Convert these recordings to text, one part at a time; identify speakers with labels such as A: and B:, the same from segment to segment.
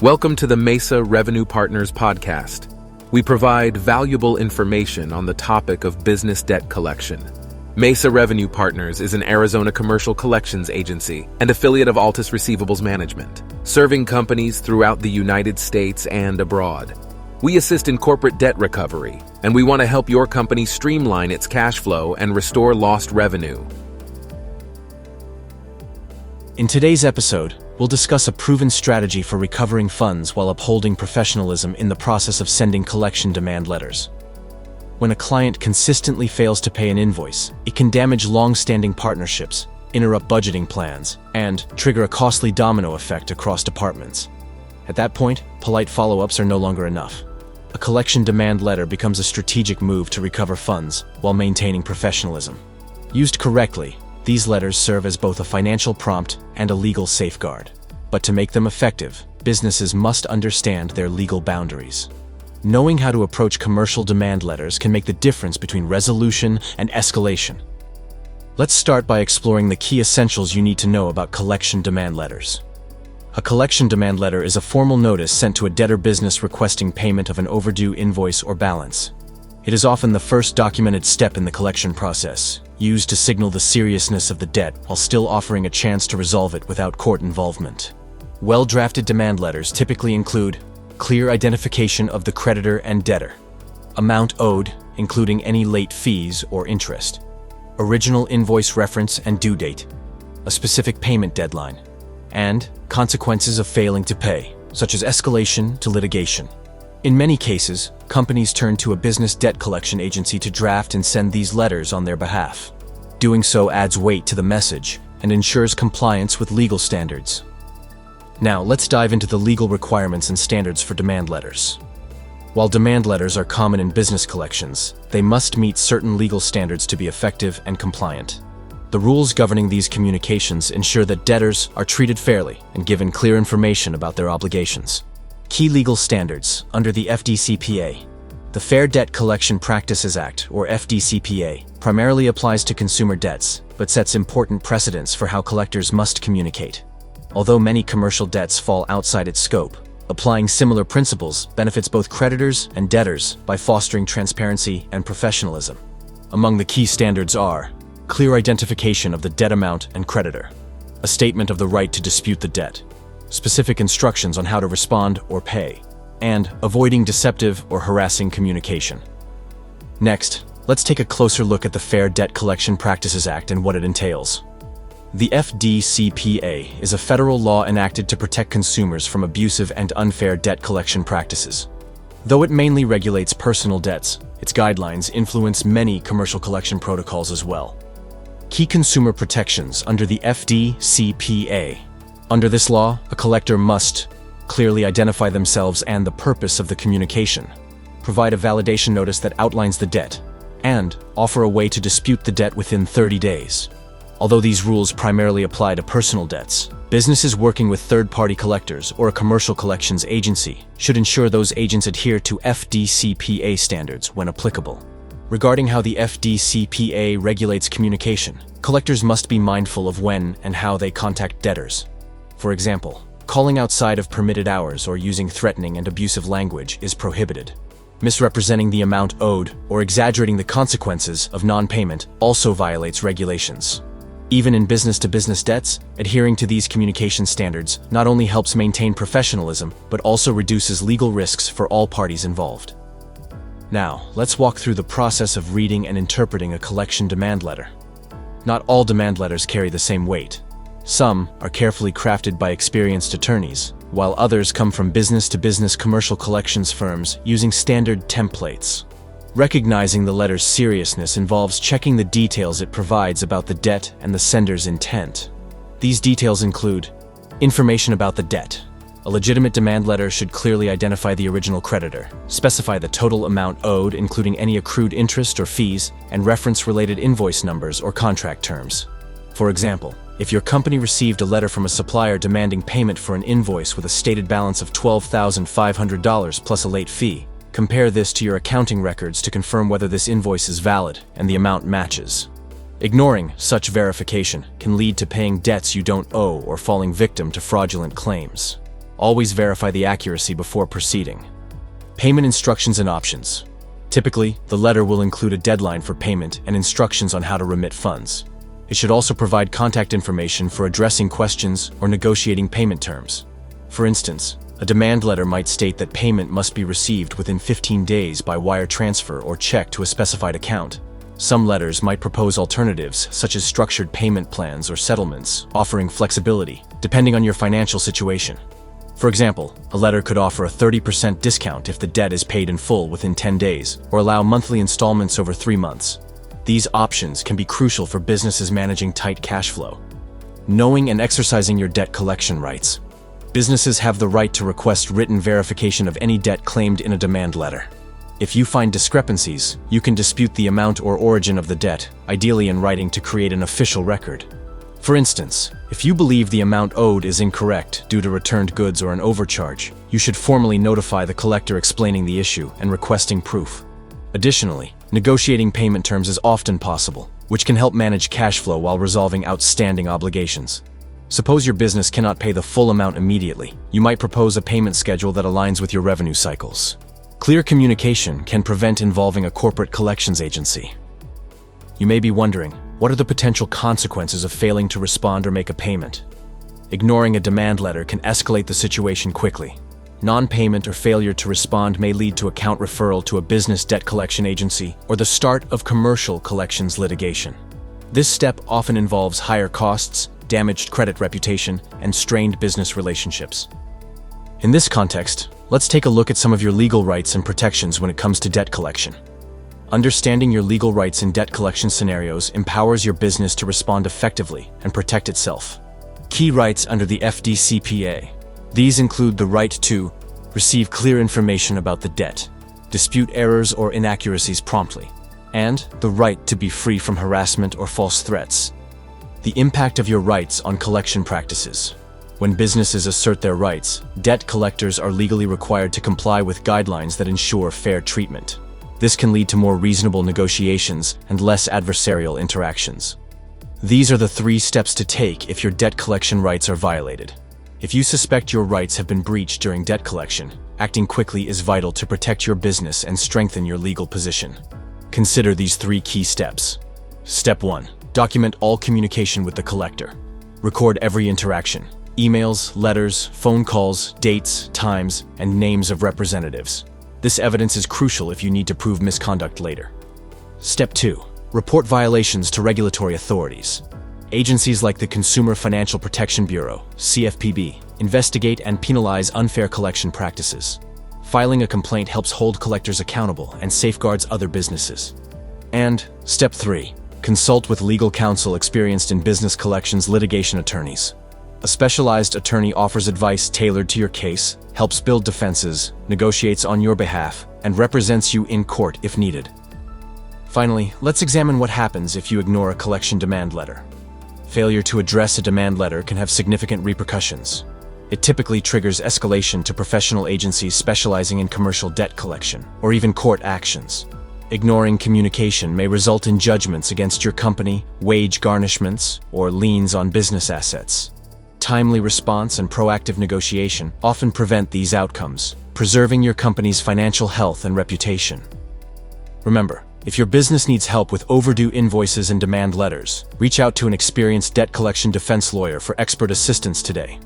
A: Welcome to the Mesa Revenue Partners podcast. We provide valuable information on the topic of business debt collection. Mesa Revenue Partners is an Arizona commercial collections agency and affiliate of Altus Receivables Management, serving companies throughout the United States and abroad. We assist in corporate debt recovery, and we want to help your company streamline its cash flow and restore lost revenue.
B: In today's episode, we'll discuss a proven strategy for recovering funds while upholding professionalism in the process of sending collection demand letters. When a client consistently fails to pay an invoice, it can damage long-standing partnerships, interrupt budgeting plans, and trigger a costly domino effect across departments. At that point, polite follow-ups are no longer enough. A collection demand letter becomes a strategic move to recover funds while maintaining professionalism. Used correctly, these letters serve as both a financial prompt and a legal safeguard. But to make them effective, businesses must understand their legal boundaries. Knowing how to approach commercial demand letters can make the difference between resolution and escalation. Let's start by exploring the key essentials you need to know about collection demand letters. A collection demand letter is a formal notice sent to a debtor business requesting payment of an overdue invoice or balance. It is often the first documented step in the collection process, used to signal the seriousness of the debt while still offering a chance to resolve it without court involvement. Well-drafted demand letters typically include clear identification of the creditor and debtor, amount owed, including any late fees or interest, original invoice reference and due date, a specific payment deadline, and consequences of failing to pay, such as escalation to litigation. In many cases, companies turn to a business debt collection agency to draft and send these letters on their behalf. Doing so adds weight to the message and ensures compliance with legal standards. Now, let's dive into the legal requirements and standards for demand letters. While demand letters are common in business collections, they must meet certain legal standards to be effective and compliant. The rules governing these communications ensure that debtors are treated fairly and given clear information about their obligations. Key legal standards under the FDCPA. The Fair Debt Collection Practices Act, or FDCPA, primarily applies to consumer debts, but sets important precedents for how collectors must communicate. Although many commercial debts fall outside its scope, applying similar principles benefits both creditors and debtors by fostering transparency and professionalism. Among the key standards are clear identification of the debt amount and creditor, a statement of the right to dispute the debt, specific instructions on how to respond or pay, and avoiding deceptive or harassing communication. Next, let's take a closer look at the Fair Debt Collection Practices Act and what it entails. The FDCPA is a federal law enacted to protect consumers from abusive and unfair debt collection practices. Though it mainly regulates personal debts, its guidelines influence many commercial collection protocols as well. Key consumer protections under the FDCPA. Under this law, a collector must clearly identify themselves and the purpose of the communication, provide a validation notice that outlines the debt, and offer a way to dispute the debt within 30 days. Although these rules primarily apply to personal debts, businesses working with third-party collectors or a commercial collections agency should ensure those agents adhere to FDCPA standards when applicable. Regarding how the FDCPA regulates communication, collectors must be mindful of when and how they contact debtors. For example, calling outside of permitted hours or using threatening and abusive language is prohibited. Misrepresenting the amount owed or exaggerating the consequences of non-payment also violates regulations. Even in business-to-business debts, adhering to these communication standards not only helps maintain professionalism, but also reduces legal risks for all parties involved. Now, let's walk through the process of reading and interpreting a collection demand letter. Not all demand letters carry the same weight. Some are carefully crafted by experienced attorneys, while others come from business-to-business commercial collections firms using standard templates. Recognizing the letter's seriousness involves checking the details it provides about the debt and the sender's intent. These details include information about the debt. A legitimate demand letter should clearly identify the original creditor, specify the total amount owed including any accrued interest or fees, and reference related invoice numbers or contract terms. For example, if your company received a letter from a supplier demanding payment for an invoice with a stated balance of $12,500 plus a late fee, compare this to your accounting records to confirm whether this invoice is valid and the amount matches. Ignoring such verification can lead to paying debts you don't owe or falling victim to fraudulent claims. Always verify the accuracy before proceeding. Payment instructions and options. Typically, the letter will include a deadline for payment and instructions on how to remit funds. It should also provide contact information for addressing questions or negotiating payment terms. For instance, a demand letter might state that payment must be received within 15 days by wire transfer or check to a specified account. Some letters might propose alternatives, such as structured payment plans or settlements, offering flexibility, depending on your financial situation. For example, a letter could offer a 30% discount if the debt is paid in full within 10 days, or allow monthly installments over 3 months. These options can be crucial for businesses managing tight cash flow. Knowing and exercising your debt collection rights. Businesses have the right to request written verification of any debt claimed in a demand letter. If you find discrepancies, you can dispute the amount or origin of the debt, ideally in writing to create an official record. For instance, if you believe the amount owed is incorrect due to returned goods or an overcharge, you should formally notify the collector explaining the issue and requesting proof. Additionally, negotiating payment terms is often possible, which can help manage cash flow while resolving outstanding obligations. Suppose your business cannot pay the full amount immediately. You might propose a payment schedule that aligns with your revenue cycles. Clear communication can prevent involving a corporate collections agency. You may be wondering, what are the potential consequences of failing to respond or make a payment? Ignoring a demand letter can escalate the situation quickly. Non-payment or failure to respond may lead to account referral to a business debt collection agency or the start of commercial collections litigation. This step often involves higher costs, damaged credit reputation, and strained business relationships. In this context, let's take a look at some of your legal rights and protections when it comes to debt collection. Understanding your legal rights in debt collection scenarios empowers your business to respond effectively and protect itself. Key rights under the FDCPA. These include the right to receive clear information about the debt, dispute errors or inaccuracies promptly, and the right to be free from harassment or false threats. The impact of your rights on collection practices. When businesses assert their rights, debt collectors are legally required to comply with guidelines that ensure fair treatment. This can lead to more reasonable negotiations and less adversarial interactions. These are the 3 steps to take if your debt collection rights are violated. If you suspect your rights have been breached during debt collection, acting quickly is vital to protect your business and strengthen your legal position. Consider these 3 key steps. Step 1. Document all communication with the collector. Record every interaction: emails, letters, phone calls, dates, times, and names of representatives. This evidence is crucial if you need to prove misconduct later. Step 2. Report violations to regulatory authorities. Agencies like the Consumer Financial Protection Bureau, CFPB, investigate and penalize unfair collection practices. Filing a complaint helps hold collectors accountable and safeguards other businesses. And Step 3. Consult with legal counsel experienced in business collections litigation attorneys. A specialized attorney offers advice tailored to your case, helps build defenses, negotiates on your behalf, and represents you in court if needed. Finally, let's examine what happens if you ignore a collection demand letter. Failure to address a demand letter can have significant repercussions. It typically triggers escalation to professional agencies specializing in commercial debt collection, or even court actions. Ignoring communication may result in judgments against your company, wage garnishments, or liens on business assets. Timely response and proactive negotiation often prevent these outcomes, preserving your company's financial health and reputation. Remember, if your business needs help with overdue invoices and demand letters, reach out to an experienced debt collection defense lawyer for expert assistance today.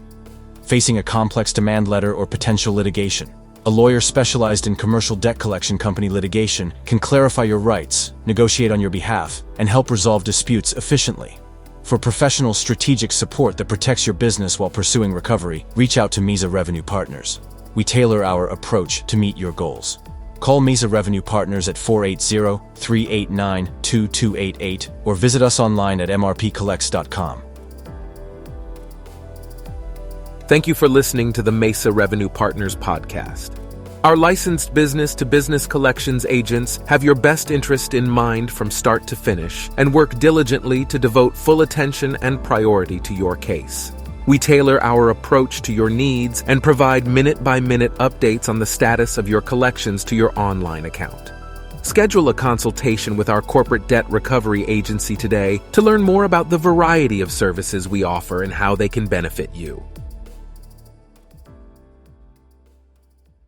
B: Facing a complex demand letter or potential litigation, a lawyer specialized in commercial debt collection company litigation can clarify your rights, negotiate on your behalf, and help resolve disputes efficiently. For professional strategic support that protects your business while pursuing recovery, reach out to Mesa Revenue Partners. We tailor our approach to meet your goals. Call Mesa Revenue Partners at 480-389-2288 or visit us online at mrpcollects.com.
A: Thank you for listening to the Mesa Revenue Partners podcast. Our licensed business-to-business collections agents have your best interest in mind from start to finish and work diligently to devote full attention and priority to your case. We tailor our approach to your needs and provide minute-by-minute updates on the status of your collections to your online account. Schedule a consultation with our corporate debt recovery agency today to learn more about the variety of services we offer and how they can benefit you.